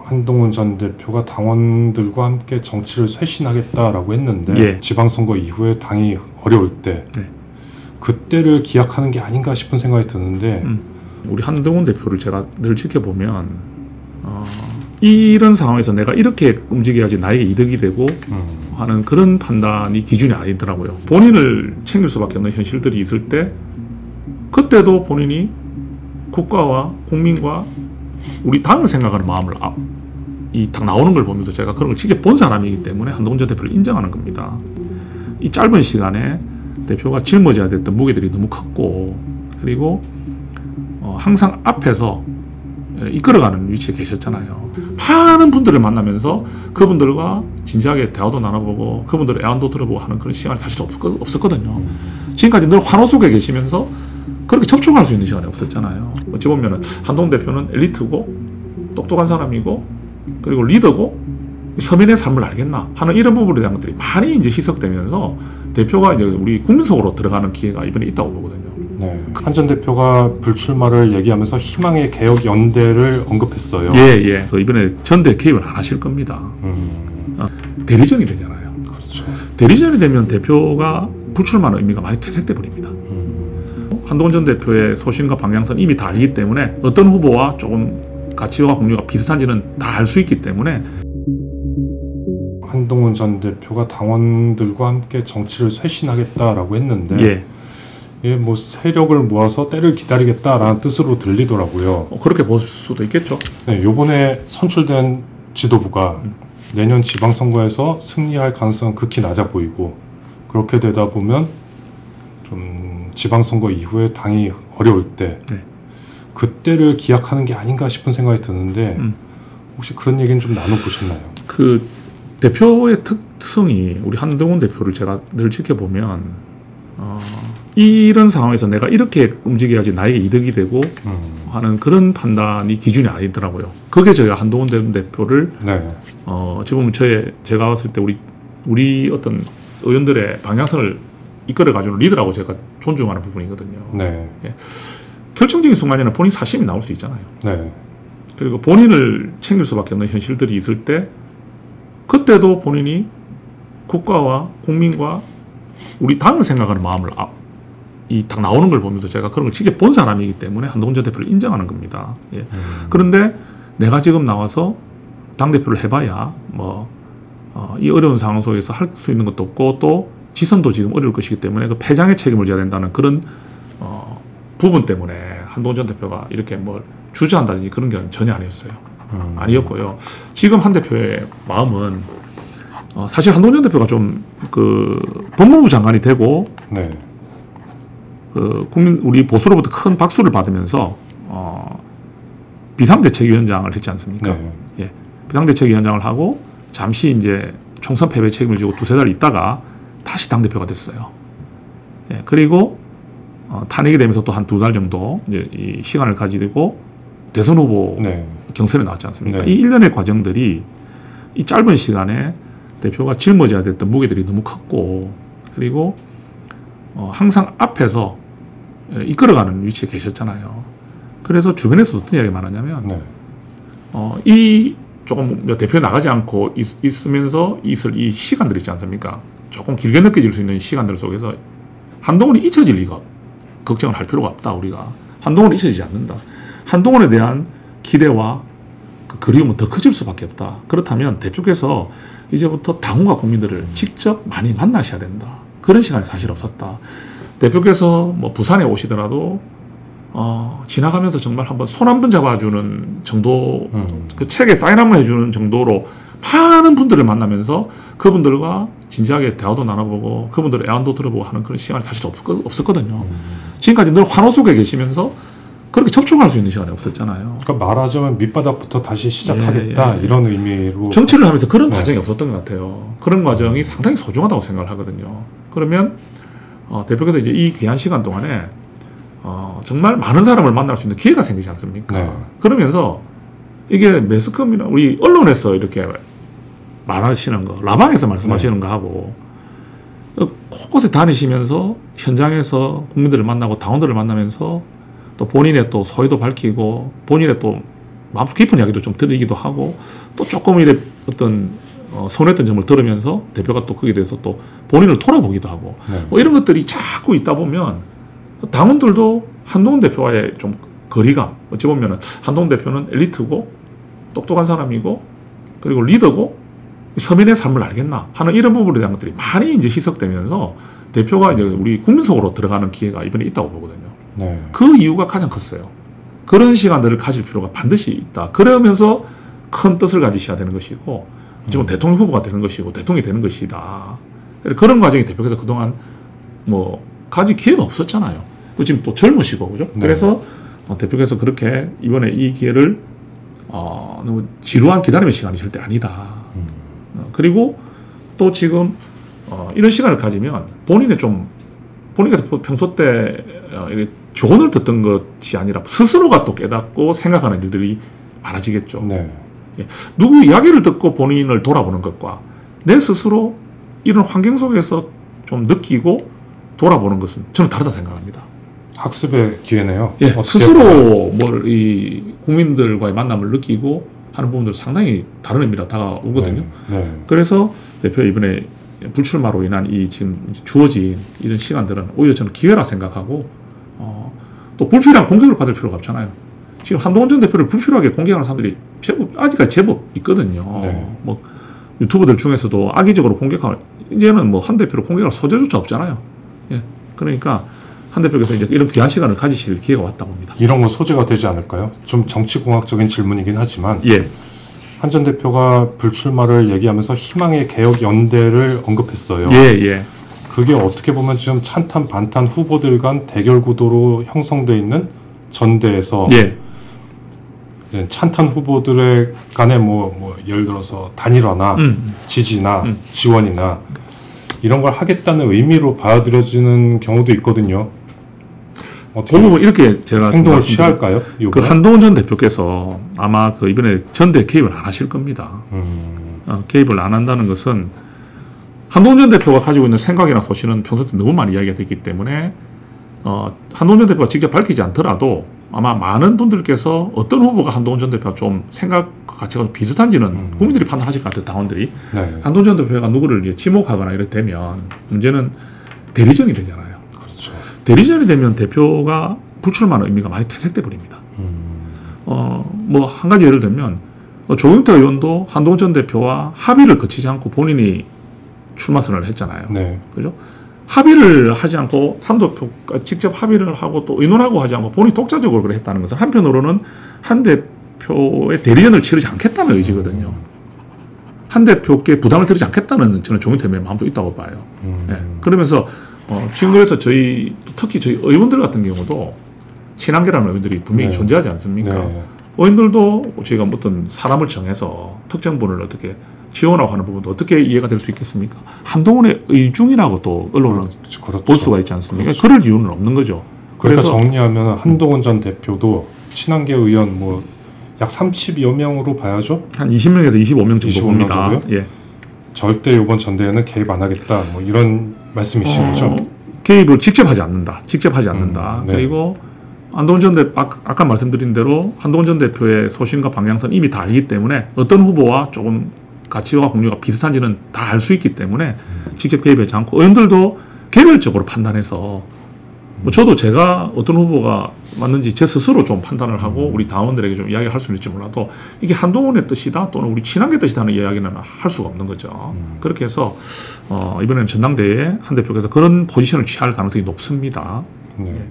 한동훈 전 대표가 당원들과 함께 정치를 쇄신하겠다라고 했는데 예. 지방선거 이후에 당이 어려울 때 네. 그때를 기약하는 게 아닌가 싶은 생각이 드는데 우리 한동훈 대표를 제가 늘 지켜보면 이런 상황에서 내가 이렇게 움직여야지 나에게 이득이 되고 하는 그런 판단이 기준이 아니더라고요. 본인을 챙길 수밖에 없는 현실들이 있을 때 그때도 본인이 국가와 국민과 우리 당을 생각하는 마음을 이 딱 나오는 걸 보면서 제가 그런 걸 직접 본 사람이기 때문에 한동훈 전 대표를 인정하는 겁니다. 이 짧은 시간에 대표가 짊어져야 됐던 무게들이 너무 컸고 그리고 항상 앞에서 이끌어가는 위치에 계셨잖아요. 많은 분들을 만나면서 그분들과 진지하게 대화도 나눠보고 그분들의 애환도 들어보고 하는 그런 시간이 사실 없었거든요. 지금까지 늘 환호 속에 계시면서 그렇게 접촉할 수 있는 시간이 없었잖아요. 어찌 보면 한동훈 대표는 엘리트고 똑똑한 사람이고 그리고 리더고 서민의 삶을 알겠나 하는 이런 부분에 대한 것들이 많이 이제 희석되면서 대표가 이제 우리 국민 속으로 들어가는 기회가 이번에 있다고 보거든요. 네. 한 전 대표가 불출마를 얘기하면서 희망의 개혁 연대를 언급했어요. 예. 이번에 전대 개입을 안 하실 겁니다. 대리전이 되잖아요. 그렇죠. 대리전이 되면 대표가 불출마하는 의미가 많이 퇴색돼 버립니다. 한동훈 전 대표의 소신과 방향성은 이미 다 알기 때문에 어떤 후보와 조금 가치와 공유가 비슷한지는 다 알 수 있기 때문에 한동훈 전 대표가 당원들과 함께 정치를 쇄신하겠다라고 했는데 뭐 세력을 모아서 때를 기다리겠다라는 뜻으로 들리더라고요. 그렇게 볼 수도 있겠죠. 네, 요번에 선출된 지도부가 내년 지방선거에서 승리할 가능성은 극히 낮아 보이고 그렇게 되다 보면 좀 지방선거 이후에 당이 어려울 때 그때를 기약하는 게 아닌가 싶은 생각이 드는데 혹시 그런 얘기는 좀 나눠보셨나요? 그 대표의 특성이 우리 한동훈 대표를 제가 늘 지켜보면 이런 상황에서 내가 이렇게 움직여야지 나에게 이득이 되고 하는 그런 판단이 기준이 아니더라고요. 그게 저희가 한동훈 전 대표를 지금 제가 봤을 때 우리 어떤 의원들의 방향성을 이끌어가주는 리더라고 제가 존중하는 부분이거든요. 결정적인 순간에는 본인 사심이 나올 수 있잖아요. 그리고 본인을 챙길 수밖에 없는 현실들이 있을 때 그때도 본인이 국가와 국민과 우리 당을 생각하는 마음을 딱 나오는 걸 보면서 제가 그런 걸 직접 본 사람이기 때문에 한동훈 전 대표를 인정하는 겁니다. 그런데 내가 지금 나와서 당대표를 해봐야 이 어려운 상황 속에서 할 수 있는 것도 없고 또 지선도 지금 어려울 것이기 때문에 그 패장의 책임을 져야 된다는 그런 부분 때문에 한동훈 전 대표가 이렇게 뭘 주저한다든지 그런 게 전혀 아니었어요. 아니었고요. 지금 한 대표의 마음은 사실 한동훈 전 대표가 좀 법무부 장관이 되고 우리 보수로부터 큰 박수를 받으면서 비상대책위원장을 했지 않습니까? 비상대책위원장을 하고 잠시 이제 총선 패배 책임을 지고 두세 달 있다가 다시 당대표가 됐어요. 그리고 탄핵이 되면서 또 한 두 달 정도 이제 이 시간을 가지고 대선 후보 경선에 나왔지 않습니까? 이 일련의 과정들이 이 짧은 시간에 대표가 짊어져야 됐던 무게들이 너무 컸고 그리고 항상 앞에서 이끌어가는 위치에 계셨잖아요. 그래서 주변에서 어떤 이야기가 많았냐면 이 조금 대표에 나가지 않고 있으면서 있을 이 시간들 있지 않습니까? 조금 길게 느껴질 수 있는 시간들 속에서 한동훈이 잊혀질 리가 걱정을 할 필요가 없다. 우리가 한동훈은 잊혀지지 않는다. 한동훈에 대한 기대와 그 그리움은 더 커질 수밖에 없다. 그렇다면 대표께서 이제부터 당원과 국민들을 직접 많이 만나셔야 된다. 그런 시간이 사실 없었다. 대표께서 부산에 오시더라도 지나가면서 정말 한번 손 한 번 잡아주는 정도, 그 책에 사인 한번 해주는 정도로 많은 분들을 만나면서 그분들과 진지하게 대화도 나눠보고 그분들의 애환도 들어보고 하는 그런 시간이 사실 없었거든요. 지금까지 늘 환호 속에 계시면서 그렇게 접촉할 수 있는 시간이 없었잖아요. 그러니까 말하자면 밑바닥부터 다시 시작하겠다 이런 의미로 정치를 하면서 그런 과정이 없었던 것 같아요. 그런 과정이 상당히 소중하다고 생각을 하거든요. 그러면 대표께서 이제 이 귀한 시간 동안에 정말 많은 사람을 만날 수 있는 기회가 생기지 않습니까? 그러면서 이게 매스컴이나 우리 언론에서 이렇게 말하시는 거, 라방에서 말씀하시는 거 하고 곳곳에 다니시면서 현장에서 국민들을 만나고 당원들을 만나면서 또 본인의 또 소회도 밝히고 본인의 또 마음속 깊은 이야기도 좀 드리기도 하고 또 조금 이래 어떤 서운했던 점을 들으면서 대표가 또 거기에 대해서 또 본인을 돌아보기도 하고 네. 뭐 이런 것들이 자꾸 있다 보면 당원들도 한동훈 대표와의 좀 거리감, 어찌 보면은 한동훈 대표는 엘리트고 똑똑한 사람이고 그리고 리더고 서민의 삶을 알겠나 하는 이런 부분에 대한 것들이 많이 이제 희석되면서 대표가 이제 우리 국민 속으로 들어가는 기회가 이번에 있다고 보거든요. 네. 그 이유가 가장 컸어요. 그런 시간들을 가질 필요가 반드시 있다. 그러면서 큰 뜻을 가지셔야 되는 것이고 지금 대통령 후보가 되는 것이고 대통령이 되는 것이다. 그런 과정이 대표께서 그동안 뭐 가질 기회가 없었잖아요. 그 지금 또 젊으시고 그죠? 네. 그래서 대표께서 그렇게 이번에 이 기회를 너무 지루한 기다림의 시간이 절대 아니다. 그리고 또 지금 이런 시간을 가지면 본인께서 평소 때 조언을 듣던 것이 아니라 스스로가 또 깨닫고 생각하는 일들이 많아지겠죠. 네. 누구 이야기를 듣고 본인을 돌아보는 것과 내 스스로 이런 환경 속에서 좀 느끼고 돌아보는 것은 저는 다르다 생각합니다. 학습의 기회네요. 예, 어떻게 스스로 이 국민들과의 만남을 느끼고 하는 부분들 상당히 다른 의미로 다가오거든요. 네. 네. 그래서 대표 이번에 불출마로 인한 이 지금 주어진 이런 시간들은 오히려 저는 기회라 생각하고 또 불필요한 공격을 받을 필요가 없잖아요. 지금 한동훈 전 대표를 불필요하게 공격하는 사람들이 아직까지 제법 있거든요. 네. 뭐 유튜버들 중에서도 악의적으로 공격하는 이제는 뭐 한 대표를 공격할 소재조차 없잖아요. 예, 그러니까 한 대표께서 이제 이런 귀한 시간을 가지실 기회가 왔다 봅니다. 이런 거 소재가 되지 않을까요? 좀 정치공학적인 질문이긴 하지만 예, 한 전 대표가 불출마를 얘기하면서 희망의 개혁 연대를 언급했어요. 예. 그게 어떻게 보면 지금 찬탄 반탄 후보들 간 대결 구도로 형성돼 있는 전대에서 예, 찬탄 후보들의 간에 뭐 예를 들어서 단일화나 지지나 지원이나 이런 걸 하겠다는 의미로 받아들여지는 경우도 있거든요. 어떻게 그 부분 이렇게 제가 행동을 좀 취할까요? 그 이번에? 한동훈 전 대표께서 아마 그 이번에 전대 개입을 안 하실 겁니다. 개입을 안 한다는 것은 한동훈 전 대표가 가지고 있는 생각이나 소신은 평소 때 너무 많이 이야기가 됐기 때문에 한동훈 전 대표가 직접 밝히지 않더라도 아마 많은 분들께서 어떤 후보가 한동훈 전 대표가 좀 생각과 가치가 비슷한지는 국민들이 판단하실 것 같아요. 당원들이. 네. 한동훈 전 대표가 누구를 이제 지목하거나 이렇게 되면 문제는 대리전이 되잖아요. 그렇죠. 대리전이 되면 대표가 불출마하는 의미가 많이 퇴색돼 버립니다. 뭐 한 가지 예를 들면 조경태 의원도 한동훈 전 대표와 합의를 거치지 않고 본인이 출마 선언을 했잖아요. 네. 그죠? 합의를 하지 않고 한 대표가 직접 합의를 하고 또 의논하고 하지 않고 본인이 독자적으로 그래 했다는 것은 한편으로는 한 대표의 대리전을 치르지 않겠다는 의지거든요. 한 대표께 부담을 드리지 않겠다는 저는 조경태의 마음도 있다고 봐요. 예. 그러면서 지금 그래서 특히 저희 의원들 같은 경우도 친한계라는 의원들이 분명히 네. 존재하지 않습니까? 네. 의원들도 저희가 어떤 사람을 정해서 특정 분을 어떻게 지원하고 하는 부분도 어떻게 이해가 될 수 있겠습니까? 한동훈의 의중이라고 또 언론은 그렇죠. 볼 수가 있지 않습니까? 그렇죠. 그럴 이유는 없는 거죠. 그러니까 정리하면 한동훈 전 대표도 친한계 의원 뭐 약 30여 명으로 봐야죠. 한 20명에서 25명 정도 25명 봅니다. 정도요? 예. 절대 이번 전대회는 개입 안 하겠다. 뭐 이런 말씀이신 거죠. 개입을 직접 하지 않는다. 직접 하지 않는다. 네. 그리고 한동훈 전 대표 아까 말씀드린 대로 한동훈 전 대표의 소신과 방향성은 이미 다 알기 때문에 어떤 후보와 조금 가치와 공유가 비슷한지는 다 알 수 있기 때문에 직접 개입하지 않고 의원들도 개별적으로 판단해서 뭐 저도 제가 어떤 후보가 맞는지 제 스스로 좀 판단을 하고 우리 당원들에게 좀 이야기를 할 수는 있을지 몰라도 이게 한동훈의 뜻이다 또는 우리 친한계 뜻이다는 이야기는 할 수가 없는 거죠. 그렇게 해서 이번에는 전당대회에 한 대표께서 그런 포지션을 취할 가능성이 높습니다. 네. 예.